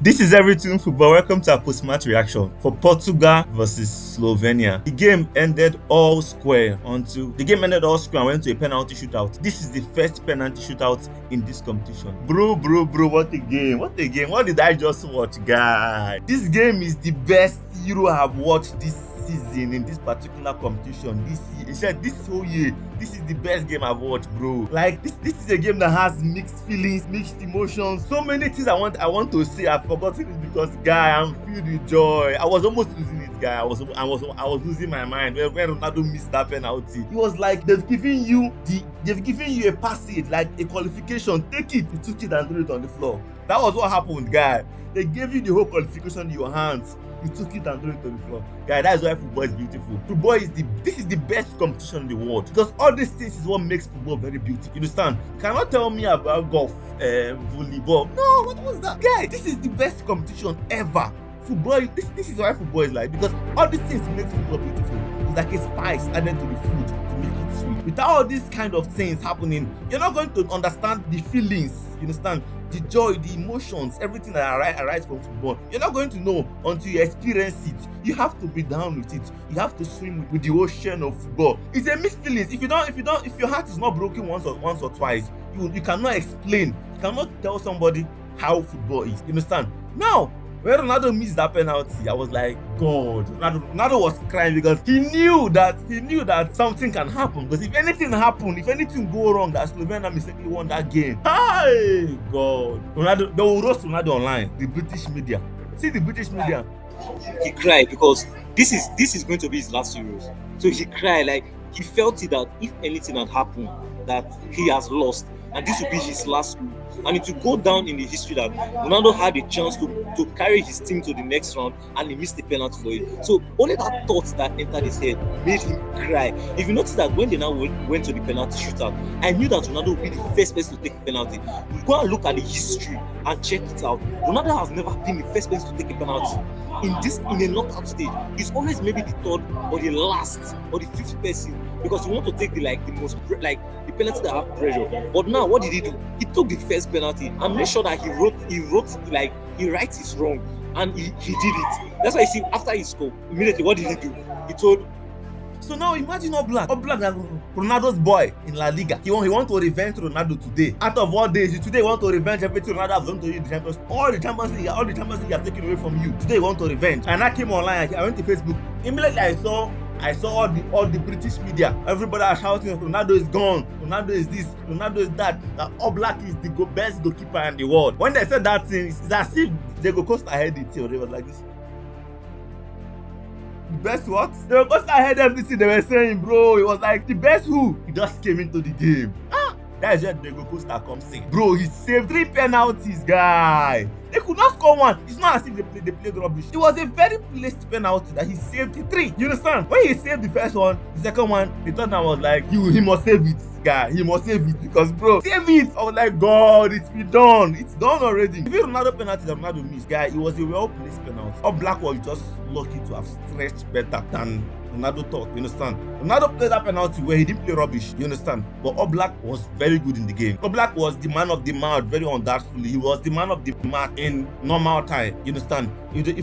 This is Everything Football. Welcome to our post-match reaction for Portugal versus Slovenia. The game ended all square and went to a penalty shootout. This is the first penalty shootout in this competition. Bro, what a game. What a game. What did I just watch, guy? This game is the best Euro I have watched this season in this particular competition. This whole year, this is the best game I've watched, bro. Like this is a game that has mixed feelings, mixed emotions. So many things I want to say. I've forgotten it because, guy, I'm filled with joy. I was almost losing it, guy. I was losing my mind when Ronaldo missed that penalty. It was like they've given you a passage, like a qualification. Take it. You took it and threw it on the floor. That was what happened, guy. They gave you the whole qualification in your hands. You took it and threw it on the floor. Guy, that's why football is beautiful. Football is the best competition in the world. Because all these things is what makes football very beautiful. You understand? You cannot tell me about golf, volleyball. No, what was that? Guy, this is the best competition ever. Football, this is why football is like, because all these things make football beautiful. It's like a spice added to the food to make it sweet. Without all these kind of things happening, you're not going to understand the feelings. You understand? The joy, the emotions, everything that arise from football. You're not going to know until you experience it. You have to be down with it. You have to swim with the ocean of football. It's a mixed feelings. If your heart is not broken once or twice, you cannot explain. You cannot tell somebody how football is. You understand? Now, when Ronaldo missed that penalty, I was like, God. Ronaldo was crying because he knew that something can happen. Because if anything go wrong, that Slovenia mistakenly won that game. Hey, God. Ronaldo, they will roast Ronaldo online. The British media. See the British media. He cried because this is going to be his last Euros. So he cried, like he felt it that if anything had happened, that he has lost, and this will be his last Euro. And it will go down in the history that Ronaldo had a chance to carry his team to the next round and he missed the penalty for it. So only that thought that entered his head made him cry. If you notice that when they now went to the penalty shootout, I knew that Ronaldo would be the first person to take a penalty. You go and look at the history and check it out. Ronaldo has never been the first person to take a penalty. In a knockout stage, it's always maybe the third or the last or the fifth person, because you want to take the penalty that have pressure. But now what did he do? He took the first penalty and made sure that he rights his wrong, and he did it. That's why you see after he scored, immediately what did he do? He told. So now imagine Oblak, Ronaldo's boy in La Liga. He want to revenge Ronaldo today. Out of all days, today he want to revenge everything Ronaldo has done to you in the Champions League. All the Champions League he has taken away from you. Today he want to revenge. And I came online, I went to Facebook. Immediately I saw all the British media. Everybody are shouting, Ronaldo is gone, Ronaldo is this, Ronaldo is that Oblak is the best goalkeeper in the world. When they said that thing, it's as if Diogo Costa heard it. They was like this. The best what? Diogo Costa heard everything they were saying, bro. It was like, the best who? He just came into the game. That is where Diogo Costa comes in. Bro, he saved 3 penalties, guy. They could not score one. It's not as if they played rubbish. It was a very placed penalty that he saved 3. You understand? When he saved the first one, the second one, the third one was like, he must save it, guy. He must save it because, bro, save it. I was like, God, it's been done. It's done already. If you Ronaldo penalty that Ronaldo missed, guy, it was a well-placed penalty. Oblak was just lucky to have stretched better than Ronaldo thought. You understand? Ronaldo played that penalty where he didn't play rubbish. You understand? But Oblak was very good in the game. Oblak was the man of the match, very undoubtedly. He was the man of the match in normal time. You understand?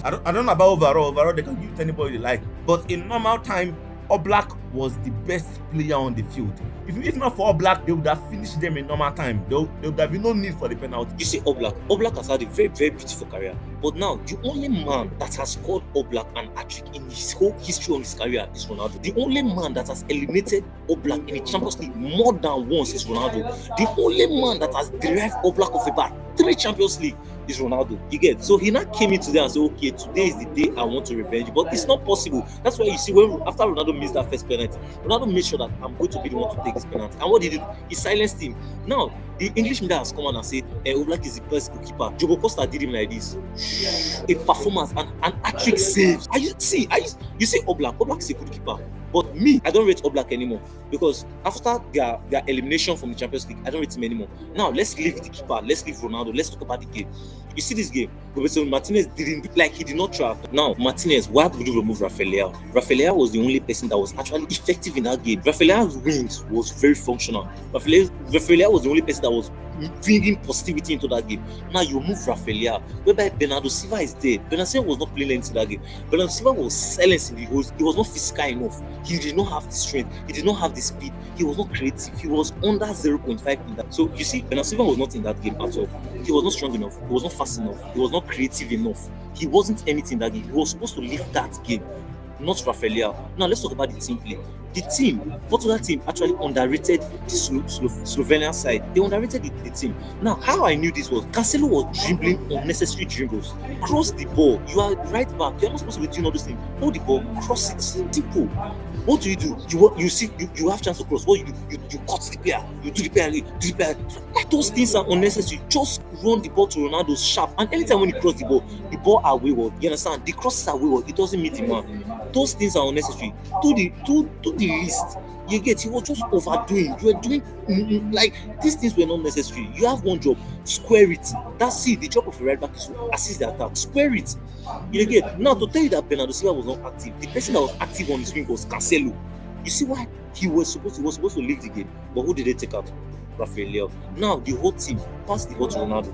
I don't know about overall they can give it anybody they like. But in normal time, Oblak was the best player on the field. If not for Oblak, they would have finished them in normal time. There would have been no need for the penalty. You see, Oblak has had a very, very beautiful career. But now, the only man that has scored Oblak an hat-trick in his whole history of his career is Ronaldo. The only man that has eliminated Oblak in the Champions League more than once is Ronaldo. The only man that has derived Oblak of about 3 Champions League is Ronaldo. You get? So he now came in today and said, okay, today is the day I want to revenge. But it's not possible. That's why you see, after Ronaldo missed that first penalty, Ronaldo made sure that I'm going to be the one to take this penalty. And what did he do? He silenced him. Now, the English media has come on and said, Oblak is the best goalkeeper. Diogo Costa did him like this. A performance and an hat-trick save. You see Oblak is a good keeper. But me, I don't rate Oblak anymore, because after their elimination from the Champions League, I don't rate him anymore. Now, let's leave the keeper. Let's leave Ronaldo. Let's talk about the game. You see this game, Roberto Martinez he did not try. Now, Martinez, why would you remove Rafael? Rafael was the only person that was actually effective in that game. Rafael's wings was very functional. Rafael was the only person that was bringing positivity into that game. Now you move Rafael, whereby Bernardo Silva is there. Bernardo Silva was not playing into that game. Bernardo Silva was silent in the host. He was not physical enough. He did not have the strength. He did not have the speed. He was not creative. He was under 0.5 in that. So you see, Bernardo Silva was not in that game at all. He was not strong enough. He was not fast enough. He was not creative enough. He wasn't anything that game. He was supposed to lift that game, not Rafael. Now let's talk about the team play. The Portugal team actually underrated the Slovenia side. They underrated the team. Now, how I knew this was Cancelo was dribbling unnecessary dribbles. Cross the ball. You are right back. You are not supposed to be doing all those things. Hold the ball, cross it, simple. What do? You have chance to cross. What you cut the player. You do the player. Those things are unnecessary. Just run the ball to Ronaldo sharp. And anytime when he cross the ball are wayward. You understand? The crosses are wayward. It doesn't meet the man. Those things are unnecessary. To the least. You get, he was just overdoing. You were doing like these things were not necessary. You have one job, square it. That's it. The job of a right back is to assist the attack. Square it. You get. Now to tell you that Bernardo Silva was not active, the person that was active on his wing was Cancelo. You see why he was supposed to leave the game, but who did they take out? Rafael. Now the whole team passed the ball to Ronaldo.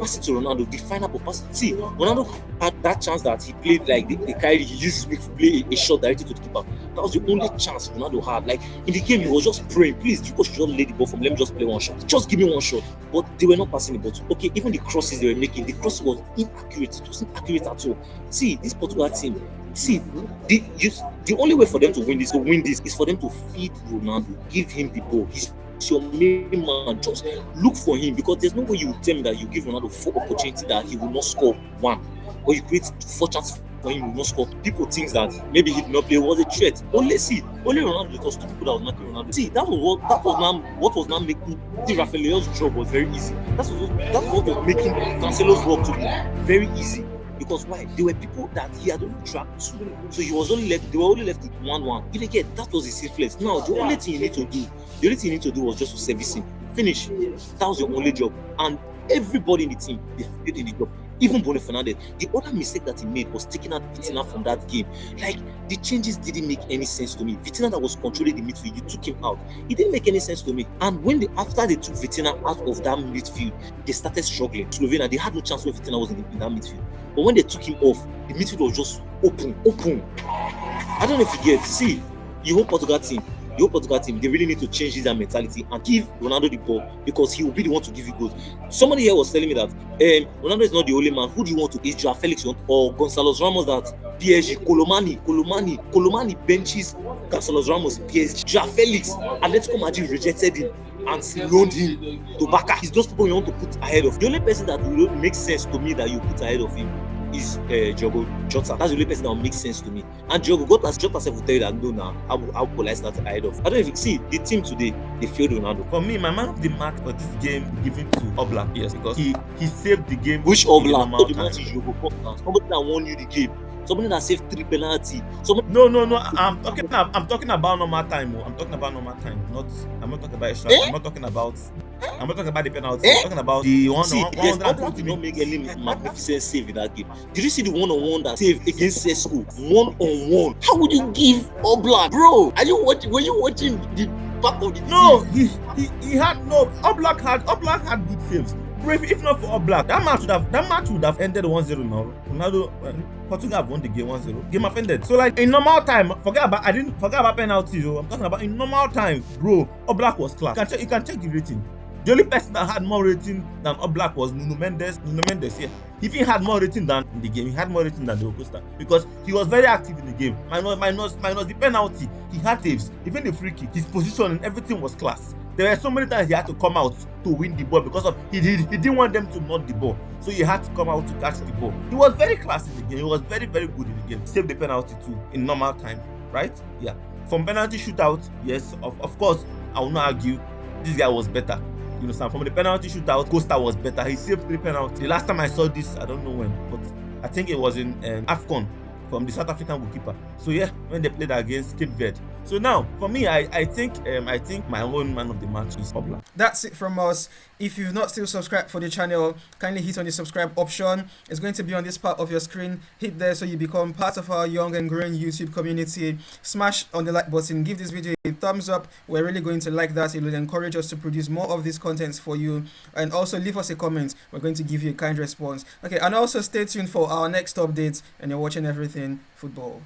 Pass it to Ronaldo, the final ball pass it. See, Ronaldo had that chance that he played like they carried, he used his wing to play a shot directly to the keeper. That was the only chance Ronaldo had. Like in the game, he was just praying, please, you should just lay the ball from, let me just play one shot. Just give me one shot. But they were not passing the ball. Okay, even the crosses they were making, the cross was inaccurate. It wasn't accurate at all. See, this Portugal team, the only way for them to win this is for them to feed Ronaldo, give him the ball. He's your main man. Just look for him, because there's no way you will tell me that you give Ronaldo 4 opportunities that he will not score 1, or you create 4 chances for him, he will not score. People think that maybe he did not play, was a threat. Only Ronaldo, because 2 people that was knocking Ronaldo. See, that was what was now making Rafael's job was very easy. That's what was making Cancelo's work to be very easy. Because why? There were people that he had only tracked 2, so they were only left with 1-1. You get, that was his influence. Now the only thing you need to do was just to service him. Finish. That was your only job. And everybody in the team, they failed in the job. Even Bruno Fernandes. The other mistake that he made was taking out Vitinha from that game. Like, the changes didn't make any sense to me. Vitinha that was controlling the midfield, you took him out. It didn't make any sense to me. And after they took Vitinha out of that midfield, they started struggling. Slovenia, they had no chance when Vitinha was in that midfield. But when they took him off, the midfield was just open. I don't know if you get. See, your whole Portugal team, they really need to change their mentality and give Ronaldo the ball, because he will be the one to give you goals. Somebody here was telling me that Ronaldo is not the only man. Who do you want to? Is Joao Felix or Gonzalo Ramos that PSG? Colomani benches Gonzalo Ramos, PSG. Joao Felix, Atletico Madrid rejected him and loaned him to Barca. It's those people you want to put ahead of. The only person that will make sense to me that you put ahead of him is Diogo Jota. That's the only person that will make sense to me. And Diogo Jota will tell you that no, now how will I start ahead of? I don't know if you see the team today, they failed Ronaldo. For me, my man of the match for this game given to Oblak, yes, because he saved the game. Which Oblak? The man is Diogo Costa. Somebody that won you the game. Somebody that saved 3 penalty. No. I'm talking about normal time. I'm talking about normal time. I'm not talking about extra. I'm not talking about the penalty. I'm talking about the one. Oblak did not make any magnificent save in that game. Did you see the one-on-one that saved against Sesko? 1-on-1. How would you give Oblak, bro? Were you watching the back of the team? No, he had no. Oblak had good saves. If not for Oblak, that match would have ended 1-0 now. Ronaldo, Portugal have won the game 1-0. Game have ended. So like in normal time, I didn't forget about penalties. I'm talking about in normal time, bro. Oblak was class. You can check the rating. The only person that had more rating than Oblak was Nuno Mendes. Yeah. If he had more rating than in the game, he had more rating than Diogo Costa, because he was very active in the game. Minus the penalty, he had saves. Even the free kick, his position and everything was class. There were so many times he had to come out to win the ball because of he didn't want them to knock the ball, so he had to come out to catch the ball. He was very classy in the game. He was very, very good in the game. Saved the penalty too in normal time, right? Yeah. From penalty shootout, yes, of course, I will not argue. This guy was better. You understand? From the penalty shootout, Costa was better. He saved 3 penalties. The last time I saw this, I don't know when, but I think it was in AFCON from the South African goalkeeper. So yeah, when they played against Cape Verde. So now, for me, I think my own man of the match is Oblak. That's it from us. If you've not still subscribed for the channel, kindly hit on the subscribe option. It's going to be on this part of your screen. Hit there so you become part of our young and growing YouTube community. Smash on the like button. Give this video a thumbs up. We're really going to like that. It will encourage us to produce more of these contents for you. And also leave us a comment. We're going to give you a kind response. Okay, and also stay tuned for our next updates. And you're watching Everything Football.